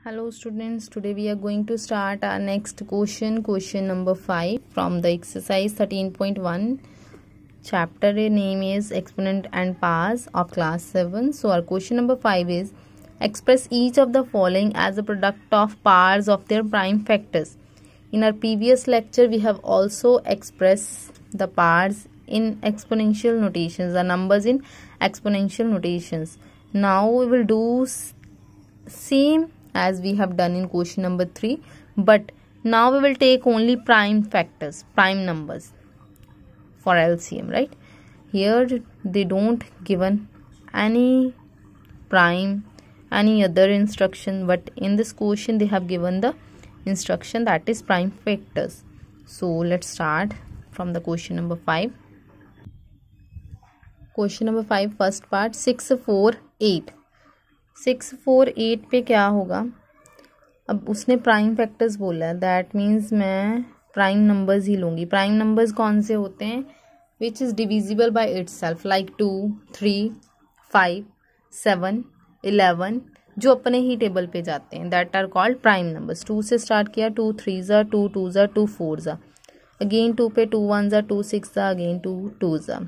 Hello students, today we are going to start our next question number 5 from the exercise 13.1. Chapter name is Exponent and Powers of class 7. So our question number 5 is express each of the following as a product of powers of their prime factors. In our previous lecture we have also expressed the powers in exponential notations, the numbers in exponential notations. Now we will do same as we have done in question number 3, but now we will take only prime factors, prime numbers for LCM, right? Here they don't given any prime, any other instruction, but in this question they have given the instruction that is prime factors. So let's start from the question number 5. Question number 5 first part 6 4 8. 6 4 8 पे क्या होगा? अब उसने prime factors बोला है, that means मैं prime numbers ही लूँगी. Prime numbers कौन से होते हैं? Which is divisible by itself, like 2 3 5 7 11, जो अपने ही टेबल पे जाते हैं, that are called prime numbers. 2 से स्टार्ट किया, 2 3 ज़ा, 2 2 ज़ा, 2 4 ज़ा, अगेन 2 पे 2 1 ज़ा, 2 6 ज़ा, अगेन 2 2 ज़ा,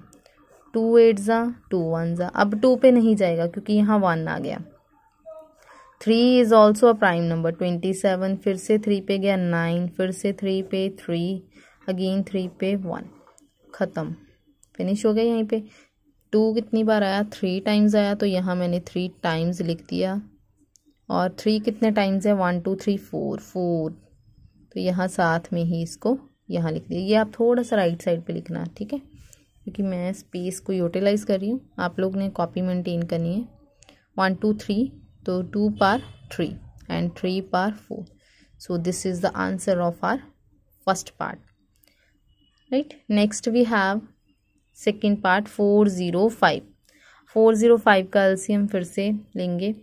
2 8 ज़ा, 2 1 ज़ा. अब 2 पे नहीं जाएगा क्योंकि यहाँ 1 आ गया. 3 is also a prime number. 27, फिर से 3 पे गया 9, फिर से 3 पे 3, अगेन 3 पे 1, ख़त्म, फिनिश हो गया. यहीं पे 2 कितनी बार आया? 3 टाइम्स आया, तो यहाँ मैंने 3 टाइम्स लिख दिया. और 3 कितने टाइम्स है? 1 2 3 4, तो यहाँ साथ में ही इसको यहाँ लिख दिया. ये आप थोड़ा सा राइट साइड पे लिखना, ठीक है, क्योंकि मैं स्पेस को यूटिलाइज कर रही हूँ, आप लोग ने कॉपी मेंटेन करनी है. 1 2 3, तो 2 power 3 and 3 power 4. So this is the answer of our first part, right. Next we have second part 405. 405 का एलसीएम फिर से लेंगे.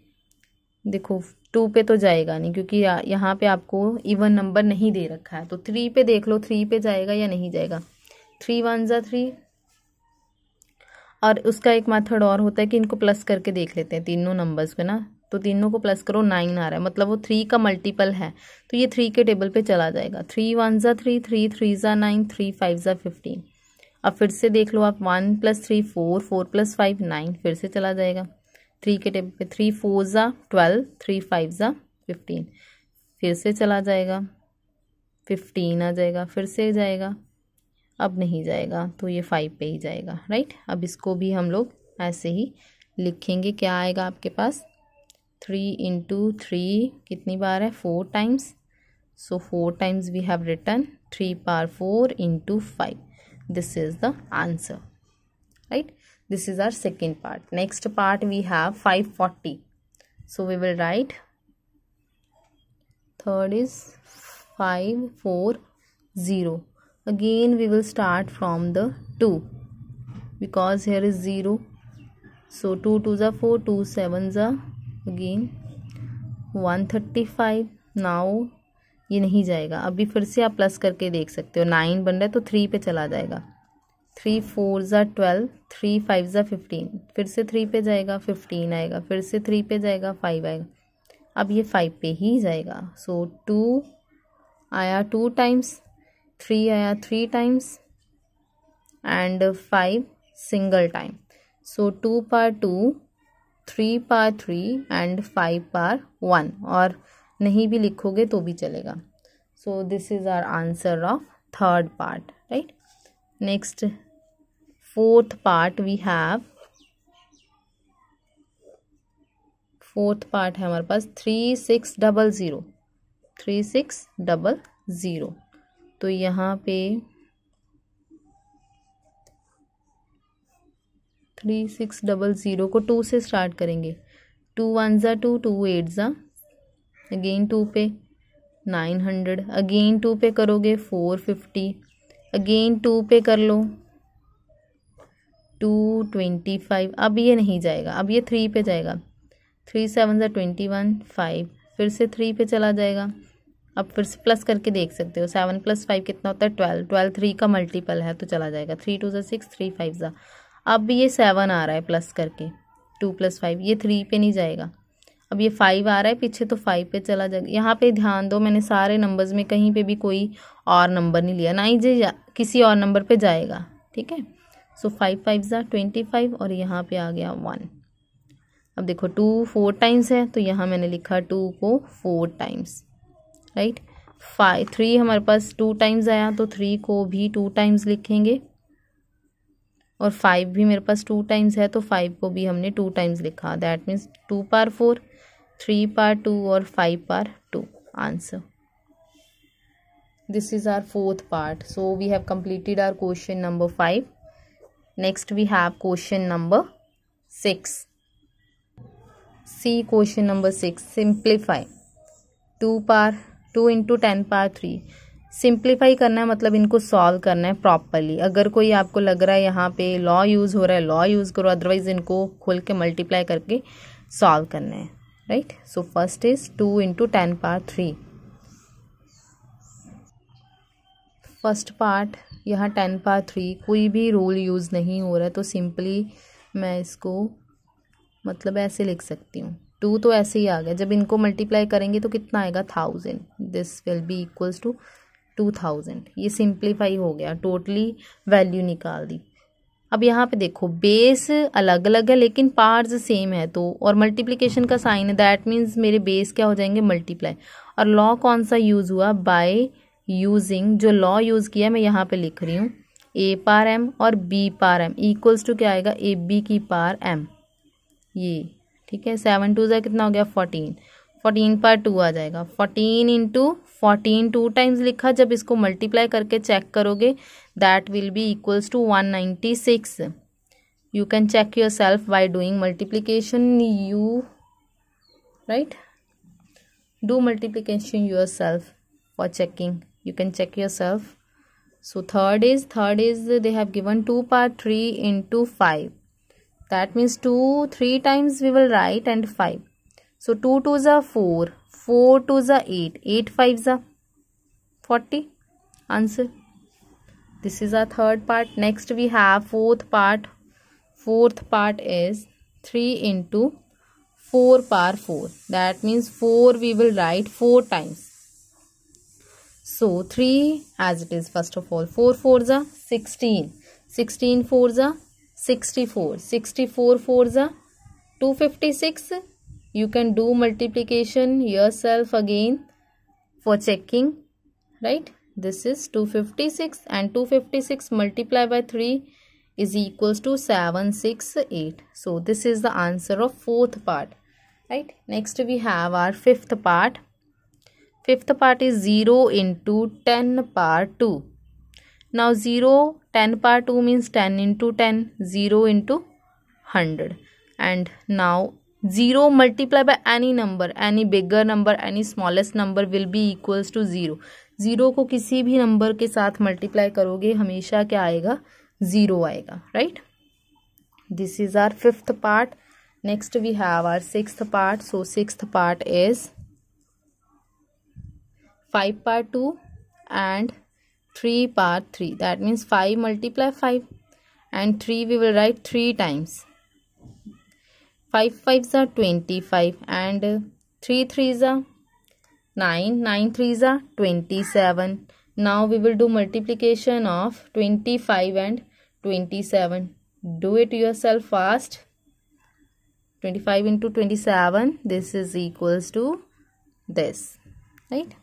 देखो 2 पे तो जाएगा नहीं क्योंकि यहाँ पे आपको इवन नंबर नहीं दे रखा है, तो 3 पे देख लो, 3 पे जाएगा या नहीं जाएगा. 3 1 ज़ा 3, और उसका एक मेथड और होता है कि इनको प्लस करके देख लेते हैं तीनों नंबर्स पे ना, तो तीनों को प्लस करो, 9 आ रहा है, मतलब वो 3 का मल्टीपल है, तो ये 3 के टेबल पे चला जाएगा. 3 1 ज़ा 3, 3 3 ज़ा 9, 3 5 ज़ा 15. अब फिर से देख लो आप, 1 + 3 4, 4 + 5 9, फिर से चला जाएगा 3 के टेबल पे. 3 4 ज़ा 12, 3 5 ज़ा 15, फिर से चला जाएगा, 15 आ जाएगा, फिर से जाएगा, अब नहीं जाएगा, तो ये 5 पे ही जाएगा, राइट. अब इसको भी हम लोग ऐसे ही लिखेंगे. क्या आएगा आपके पास? 3 × 3 कितनी बार है? 4 times. So 4 times we have written 3 power 4 × 5. This is the answer, right. This is our second part. Next part we have 540. So we will write. Third is 540. Again we will start from the 2 because here is 0. So 2 2 ज़ा 4, 2 7 ज़ा, again 135. Now ये नहीं जाएगा, अभी फिर से आप plus करके देख सकते हो. 9 बन रहा है तो 3 पे चला जाएगा. 3 4 ज़ा 12, 3 5 ज़ा 15, फिर से 3 पे जाएगा, 15 आएगा, फिर से 3 पे जाएगा, 5 आएगा. अब ये 5 पे ही जाएगा. सो 2 आया 2 टाइम्स, 3 आया 3 times, and 5 single time. So 2 power 2, 3 power 3 and 5 power 1, और नहीं भी लिखोगे तो भी चलेगा. So this is our answer of third part, right. Next fourth part we have. Fourth part है हमारे पास 3600. 3600. तो यहाँ पे 3600 को 2 से स्टार्ट करेंगे. 2 1 ज़ा 2, 2 8 ज़ा, अगेन 2 पे 900, अगेन 2 पे करोगे 450, अगेन 2 पे कर लो 225. अब ये नहीं जाएगा, अब ये 3 पे जाएगा. 3 7 ज़ा 21, 5, फिर से 3 पे चला जाएगा. अब फिर से प्लस करके देख सकते हो. 7 + 5 कितना होता है? 12. 12 3 का मल्टीपल है तो चला जाएगा. 3 2 ज़ा 6, 3 5 ज़ा. अब ये 7 आ रहा है प्लस करके, 2 + 5, ये 3 पे नहीं जाएगा. अब ये 5 आ रहा है पीछे तो 5 पे चला जाएगा। यहाँ पे ध्यान दो, मैंने सारे नंबर्स में कहीं पे भी कोई और नंबर नहीं लिया, ना ही जे किसी और नंबर पे जाएगा, ठीक है। सो 5 5 ज़ा 25 और यहाँ पे आ गया 1। अब देखो 2 4 टाइम्स है तो यहाँ मैंने लिखा 2 को 4 टाइम्स, राइट। 3 हमारे पास 2 टाइम्स आया तो 3 को भी 2 टाइम्स लिखेंगे, और 5 भी मेरे पास 2 टाइम्स है तो 5 को भी हमने 2 टाइम्स लिखा। दैट मीन्स 2 पावर 4, 3 पावर 2 और 5 power 2 answer. This is our fourth part. So we have completed our question number 5. Next we have question number 6. See question number 6. Simplify 2 power 2 into 10 power 3. Simplify करना है, मतलब इनको solve करना है properly. अगर कोई आपको लग रहा है यहाँ पे लॉ यूज़ हो रहा है, लॉ यूज़ करो, अदरवाइज इनको खोल के मल्टीप्लाई करके सॉल्व करना है, right. So first is 2 into 10 power 3। First part यहाँ 10 power 3, कोई भी रूल यूज़ नहीं हो रहा है तो सिंपली मैं इसको मतलब ऐसे लिख सकती हूँ। 2 तो ऐसे ही आ गया, जब इनको मल्टीप्लाई करेंगे तो कितना आएगा 1000। This will be equals to 2000। ये सिंप्लीफाई हो गया, टोटली वैल्यू निकाल दी। अब यहाँ पे देखो बेस अलग अलग है लेकिन पार्ट्स सेम है, तो और मल्टीप्लिकेशन का साइन है, दैट मीन्स मेरे बेस क्या हो जाएंगे मल्टीप्लाई। और लॉ कौन सा यूज़ हुआ, बाय यूजिंग, जो लॉ यूज़ किया मैं यहाँ पे लिख रही हूँ a पावर m और b power m equals to क्या आएगा ab की पावर m, ये ठीक है। 7 2 ज़ा कितना हो गया 14, 14 पावर 2 आ जाएगा। 14 into 14 2 टाइम्स लिखा, जब इसको मल्टीप्लाई करके चेक करोगे that will be equals to 196। You can check yourself by doing multiplication, you right do multiplication yourself for checking, you can check yourself. So third is they have given 2 power 3 into 5. That means 2 3 times we will write and 5. So 2 2s are 4, 4 2s are 8, 8 5s are 40. Answer. This is our third part. Next we have fourth part. Fourth part is 3 into 4 power 4. That means 4 we will write 4 times. So 3 as it is, first of all 4 4s are 16, 16 4s are 64, 64 4s are 256. You can do multiplication yourself again for checking, right? This is 256 and 256 multiplied by 3 is equals to 768. So this is the answer of fourth part, right? Next we have our fifth part. Fifth part is 0 into 10 power 2. Now 0 10 power 2 means 10 into 10, 0 into 100. And now 0 multiplied by any number, any bigger number, any smallest number will be equals to 0. 0 को किसी भी number के साथ multiply करोगे हमेशा क्या आएगा 0 आएगा, right? This is our fifth part. Next we have our sixth part. So sixth part is 5 power 2 and 3 power 3. That means 5 multiply 5 and 3 we will write 3 times. 5 5s are 25 and 3 3s are 9, 9 3s are 27. Now we will do multiplication of 25 and 27. Do it yourself fast. 25 into 27, this is equals to this, right?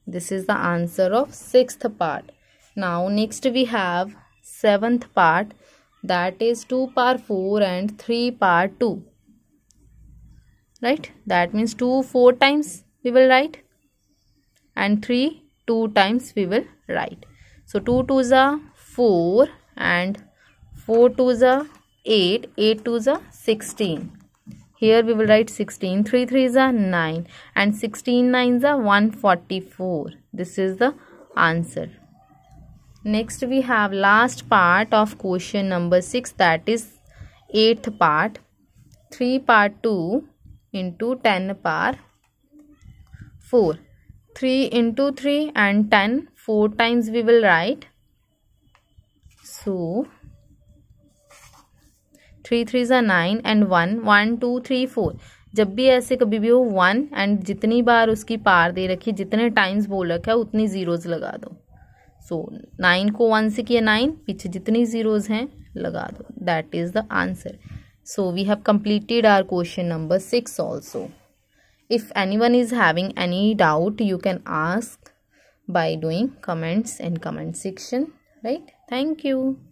This is the answer of sixth part. Now next we have seventh part, that is 2 power 4 and 3 power 2, right? That means 2 4 times we will write and 3 2 times we will write. So 2 2s are 4 and 4 2s are 8, 8 2s are 16. Here we will write 16, 3 3s are 9 and 16 9s are 144. This is the answer. Next we have last part of question number 6, that is 8th part. 3 power 2 into 10 power 4. 3 into 3 and 10, 4 times we will write. So 3 3s are 9 and 1, 1 2 3 4. जब भी ऐसे कभी भी हो 1 and जितनी बार उसकी पार दे रखी, जितने टाइम्स बोल रखा है उतनी जीरोज लगा दो। सो 9 को 1 से किया 9, पीछे जितनी जीरोज हैं लगा दो। That is the answer. So we have completed our question number 6 also. If anyone is having any doubt, you can ask by doing comments in comment section, right? Thank you.